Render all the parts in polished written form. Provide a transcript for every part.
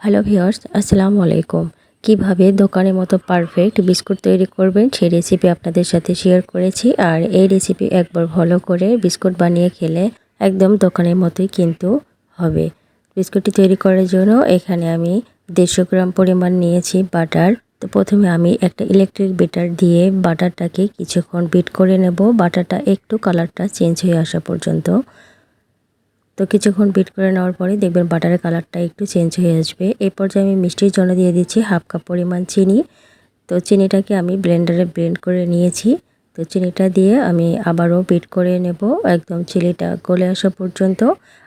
Hello viewers, আসসালামু আলাইকুম। কিভাবে দোকানের মতো পারফেক্ট বিস্কুট তৈরি করবেন সেই রেসিপি আপনাদের সাথে শেয়ার করেছি। আর এই রেসিপি একবার ভালো করে বিস্কুট বানিয়ে খেলে একদম দোকানের মতোই কিন্তু হবে। বিস্কুটটি তৈরি করার জন্য এখানে আমি 150 গ্রাম পরিমাণ নিয়েছি বাটার। তো প্রথমে আমি একটা ইলেকট্রিক বিটার দিয়ে বাটারটাকে কিছুক্ষণ বিট করে নেব, বাটারটা একটু কালারটা চেঞ্জ হয়ে আসা পর্যন্ত। তো কিছুক্ষণ বিট করে নেওয়ার পরে দেখবেন বাটারের কালারটা একটু চেঞ্জ হয়ে আসবে। এই পর্যায়ে আমি মিষ্টির জন্য দিয়ে দিচ্ছি হাফ কাপ পরিমাণ চিনি। তো চিনিটাকে আমি ব্লেন্ডারে ব্লেন্ড করে নিয়েছি। তো চিনিটা দিয়ে আমি আবারও বিট করে নেব একদম চিনিটা গলে আসা পর্যন্ত।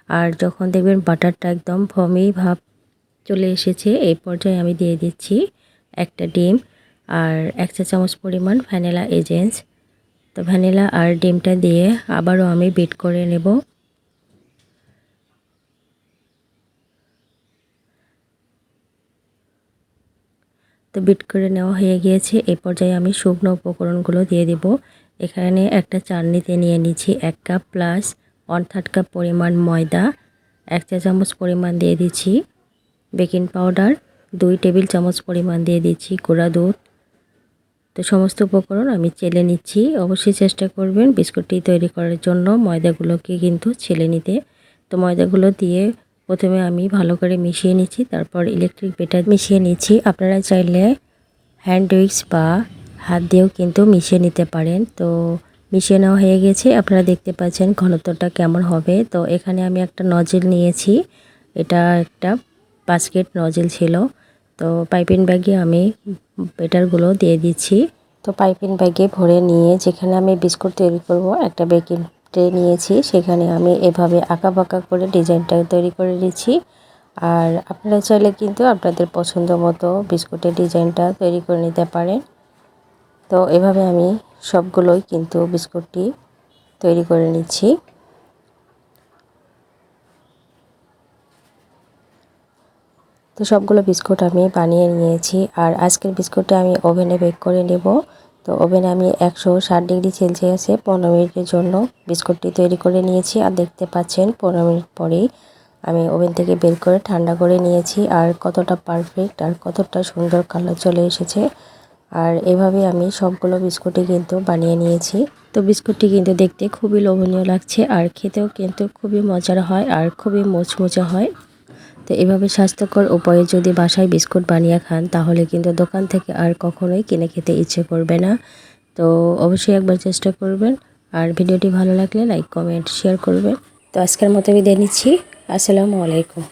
আর যখন দেখবেন বাটারটা একদম ফমি ভাব চলে এসেছে, এই পর্যায়ে আমি দিয়ে দিচ্ছি একটা ডিম আর 1 চা চামচ পরিমাণ ভ্যানিলা এসেন্স। তো ভ্যানিলা আর ডিমটা দিয়ে আবারও আমি বিট করে নেব। তো বিট করে নেওয়া হয়ে গিয়েছে। এই পর্যায়ে আমি শুকনো উপকরণগুলো দিয়ে দেব। এখানে একটা চালনিতে নিয়ে নিচ্ছি 1 কাপ প্লাস 1/3 কাপ পরিমাণ ময়দা, 1 চা চামচ পরিমাণ দিয়ে দিচ্ছি বেকিং পাউডার, 2 টেবিল চামচ পরিমাণ দিয়ে দিচ্ছি গুঁড়া দুধ। তো সমস্ত উপকরণ আমি চেলে নিচ্ছি। অবশ্যই চেষ্টা করবেন বিস্কুটটি তৈরি করার জন্য ময়দাগুলোকে কিন্তু ছেলে নিতে। তো ময়দাগুলো দিয়ে প্রথমে আমি ভালো করে মিশিয়ে নিচ্ছি, তারপর ইলেকট্রিক বিটার মিশিয়ে নিচ্ছি। আপনারা চাইলে হ্যান্ড উইক্স বা হাত দিয়েও কিন্তু মিশিয়ে নিতে পারেন। তো মিশিয়ে নেওয়া হয়ে গেছে, আপনারা দেখতে পাচ্ছেন ঘনত্বটা কেমন হবে। তো এখানে আমি একটা নজেল নিয়েছি, এটা একটা বাস্কেট নজেল ছিল। তো পাইপিং ব্যাগে আমি বেটারগুলো দিয়ে দিচ্ছি। তো পাইপিং ব্যাগে ভরে নিয়ে যেখানে আমি বিস্কুট তৈরি করব একটা বেকিং ট্রে নিয়েছি, সেখানে আমি এভাবে আঁকাবাঁকা করে ডিজাইনটা তৈরি করে নিচ্ছি। আর আপনারা চাইলে কিন্তু আপনাদের পছন্দ মতো বিস্কুটের ডিজাইনটা তৈরি করে নিতে পারেন। তো এভাবে আমি সবগুলোই কিন্তু বিস্কুটটি তৈরি করে নিচ্ছি। তো সবগুলো বিস্কুট আমি বানিয়ে নিয়েছি। আর আজকের বিস্কুটটা আমি ওভেনে বেক করে নেব। তো ওভেনে আমি 160 ডিগ্রি সেলসিয়াসে 15 মিনিটের জন্য বিস্কুটটি তৈরি করে নিয়েছি। আর দেখতে পাচ্ছেন 15 মিনিট পরেই আমি ওভেন থেকে বের করে ঠান্ডা করে নিয়েছি। আর কতটা পারফেক্ট আর কতটা সুন্দর কালার চলে এসেছে। আর এভাবে আমি সবগুলো বিস্কুটই কিন্তু বানিয়ে নিয়েছি। তো বিস্কুটটি কিন্তু দেখতে খুবই লোভনীয় লাগছে আর খেতেও কিন্তু খুবই মজার হয় আর খুবই মুচমুচে হয়। তো এভাবে স্বাস্থ্যকর উপায়ে যদি বাসায় বিস্কুট বানিয়ে খান তাহলে কিন্তু দোকান থেকে আর কখনোই কিনে খেতে ইচ্ছে করবে না। তো অবশ্যই একবার চেষ্টা করবেন। আর ভিডিওটি ভালো লাগলে লাইক কমেন্ট শেয়ার করবেন। তো আজকের মতো বিদায় নিচ্ছি। আসসালামু আলাইকুম।